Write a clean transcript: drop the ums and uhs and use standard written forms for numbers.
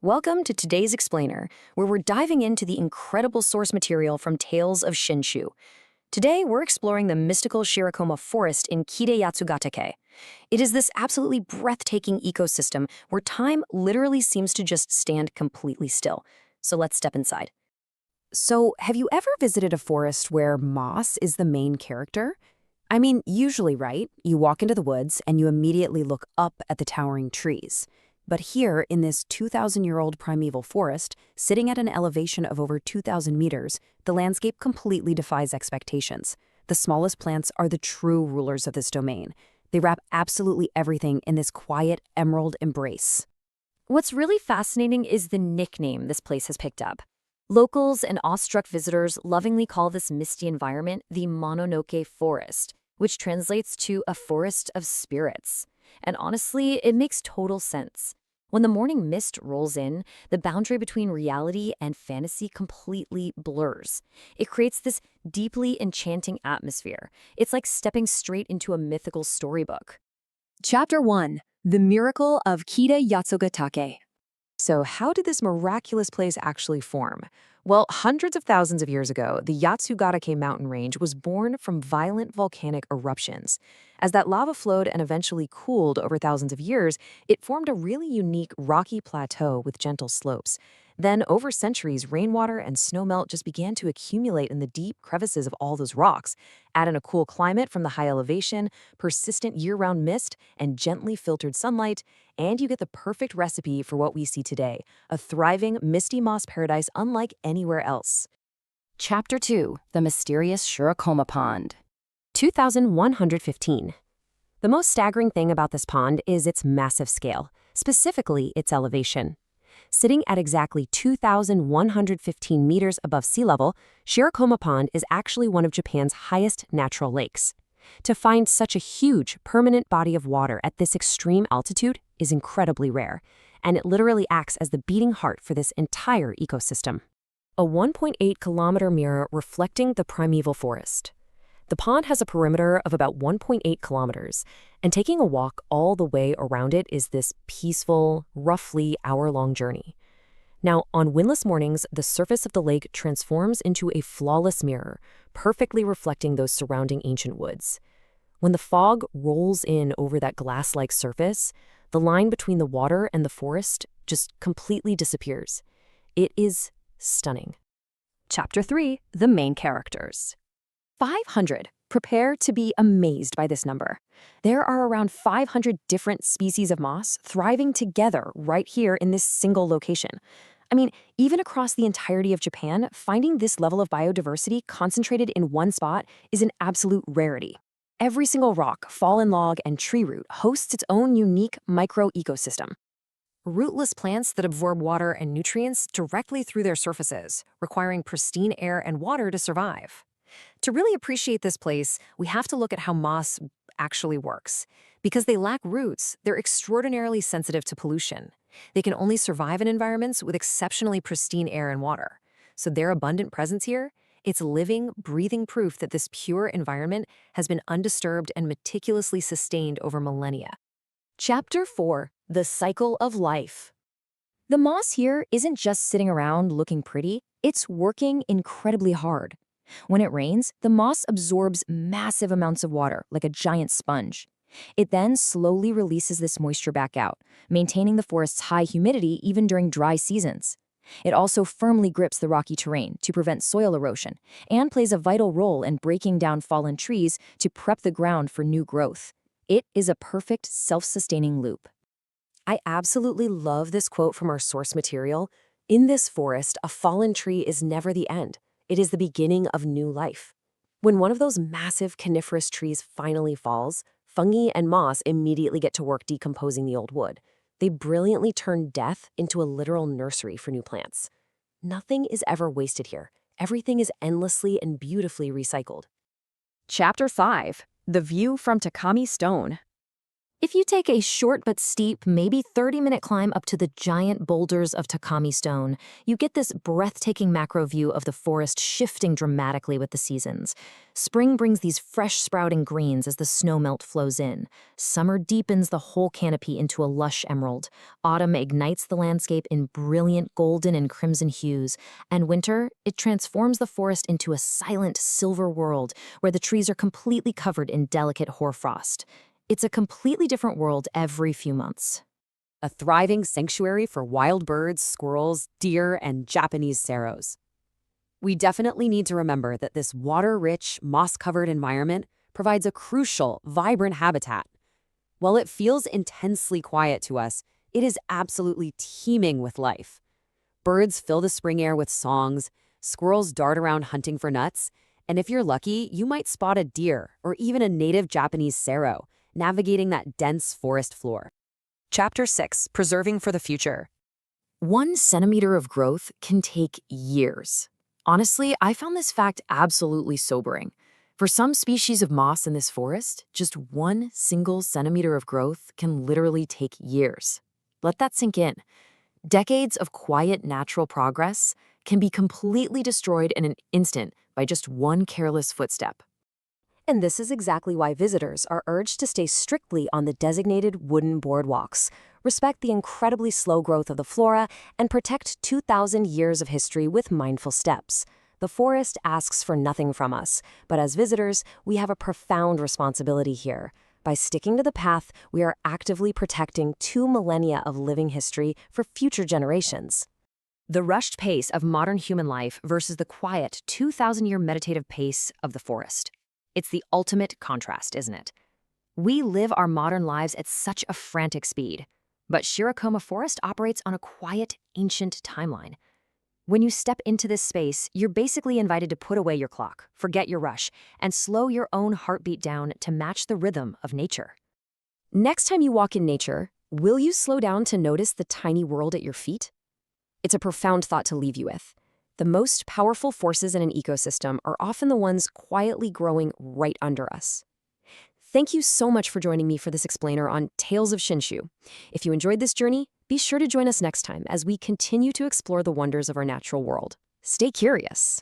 Welcome to today's Explainer, where we're diving into the incredible source material from Tales of Shinshu. Today, we're exploring the mystical Shirakoma Forest in Kide Yatsugatake. It is this absolutely breathtaking ecosystem where time literally seems to just stand completely still. So let's step inside. So, have you ever visited a forest where moss is the main character? I mean, usually, right? You walk into the woods and you immediately look up at the towering trees. But here, in this 2,000-year-old primeval forest, sitting at an elevation of over 2,000 meters, the landscape completely defies expectations. The smallest plants are the true rulers of this domain. They wrap absolutely everything in this quiet emerald embrace. What's really fascinating is the nickname this place has picked up. Locals and awestruck visitors lovingly call this misty environment the Mononoke Forest, which translates to a forest of spirits. And honestly, it makes total sense. When the morning mist rolls in, the boundary between reality and fantasy completely blurs. It creates this deeply enchanting atmosphere. It's like stepping straight into a mythical storybook. Chapter 1. The Miracle of Kide Yatsugatake. So how did this miraculous place actually form? Well, hundreds of thousands of years ago, the Yatsugatake mountain range was born from violent volcanic eruptions. As that lava flowed and eventually cooled over thousands of years, it formed a really unique rocky plateau with gentle slopes. Then, over centuries, rainwater and snowmelt just began to accumulate in the deep crevices of all those rocks. Add in a cool climate from the high elevation, persistent year-round mist, and gently filtered sunlight, and you get the perfect recipe for what we see today, a thriving, misty moss paradise unlike anywhere else. Chapter 2. The Mysterious Shirakoma Pond. 2,115. The most staggering thing about this pond is its massive scale, specifically its elevation. Sitting at exactly 2,115 meters above sea level, Shirakoma Pond is actually one of Japan's highest natural lakes. To find such a huge, permanent body of water at this extreme altitude is incredibly rare, and it literally acts as the beating heart for this entire ecosystem. A 1.8-kilometer mirror reflecting the primeval forest. The pond has a perimeter of about 1.8 kilometers, and taking a walk all the way around it is this peaceful, roughly hour-long journey. Now, on windless mornings, the surface of the lake transforms into a flawless mirror, perfectly reflecting those surrounding ancient woods. When the fog rolls in over that glass-like surface, the line between the water and the forest just completely disappears. It is stunning. Chapter 3. The Main Characters. 500. Prepare to be amazed by this number. There are around 500 different species of moss thriving together right here in this single location. I mean, even across the entirety of Japan, finding this level of biodiversity concentrated in one spot is an absolute rarity. Every single rock, fallen log, and tree root hosts its own unique micro-ecosystem. Rootless plants that absorb water and nutrients directly through their surfaces, requiring pristine air and water to survive. To really appreciate this place, we have to look at how moss actually works. Because they lack roots, they're extraordinarily sensitive to pollution. They can only survive in environments with exceptionally pristine air and water. So their abundant presence here, it's living, breathing proof that this pure environment has been undisturbed and meticulously sustained over millennia. Chapter 4. The Cycle of Life. The moss here isn't just sitting around looking pretty, it's working incredibly hard. When it rains, the moss absorbs massive amounts of water, like a giant sponge. It then slowly releases this moisture back out, maintaining the forest's high humidity even during dry seasons. It also firmly grips the rocky terrain to prevent soil erosion and plays a vital role in breaking down fallen trees to prep the ground for new growth. It is a perfect self-sustaining loop. I absolutely love this quote from our source material. In this forest, a fallen tree is never the end. It is the beginning of new life. When one of those massive coniferous trees finally falls, fungi and moss immediately get to work decomposing the old wood. They brilliantly turn death into a literal nursery for new plants. Nothing is ever wasted here. Everything is endlessly and beautifully recycled. Chapter 5. The View from Takamiishi Stone. If you take a short but steep, maybe 30-minute climb up to the giant boulders of Takamiishi stone, you get this breathtaking macro view of the forest shifting dramatically with the seasons. Spring brings these fresh sprouting greens as the snowmelt flows in. Summer deepens the whole canopy into a lush emerald. Autumn ignites the landscape in brilliant golden and crimson hues. And winter, it transforms the forest into a silent silver world where the trees are completely covered in delicate hoarfrost. It's a completely different world every few months. A thriving sanctuary for wild birds, squirrels, deer, and Japanese seros. We definitely need to remember that this water-rich, moss-covered environment provides a crucial, vibrant habitat. While it feels intensely quiet to us, it is absolutely teeming with life. Birds fill the spring air with songs, squirrels dart around hunting for nuts, and if you're lucky, you might spot a deer or even a native Japanese sero, navigating that dense forest floor. Chapter 6, Preserving for the Future. 1 centimeter of growth can take years. Honestly, I found this fact absolutely sobering. For some species of moss in this forest, just 1 single centimeter of growth can literally take years. Let that sink in. Decades of quiet natural progress can be completely destroyed in an instant by just 1 careless footstep. And this is exactly why visitors are urged to stay strictly on the designated wooden boardwalks, respect the incredibly slow growth of the flora, and protect 2,000 years of history with mindful steps. The forest asks for nothing from us, but as visitors, we have a profound responsibility here. By sticking to the path, we are actively protecting 2 millennia of living history for future generations. The rushed pace of modern human life versus the quiet 2,000-year meditative pace of the forest. It's the ultimate contrast, isn't it? We live our modern lives at such a frantic speed, but Shirakoma Forest operates on a quiet, ancient timeline. When you step into this space, you're basically invited to put away your clock, forget your rush, and slow your own heartbeat down to match the rhythm of nature. Next time you walk in nature, will you slow down to notice the tiny world at your feet? It's a profound thought to leave you with. The most powerful forces in an ecosystem are often the ones quietly growing right under us. Thank you so much for joining me for this explainer on Tales of Shinshu. If you enjoyed this journey, be sure to join us next time as we continue to explore the wonders of our natural world. Stay curious.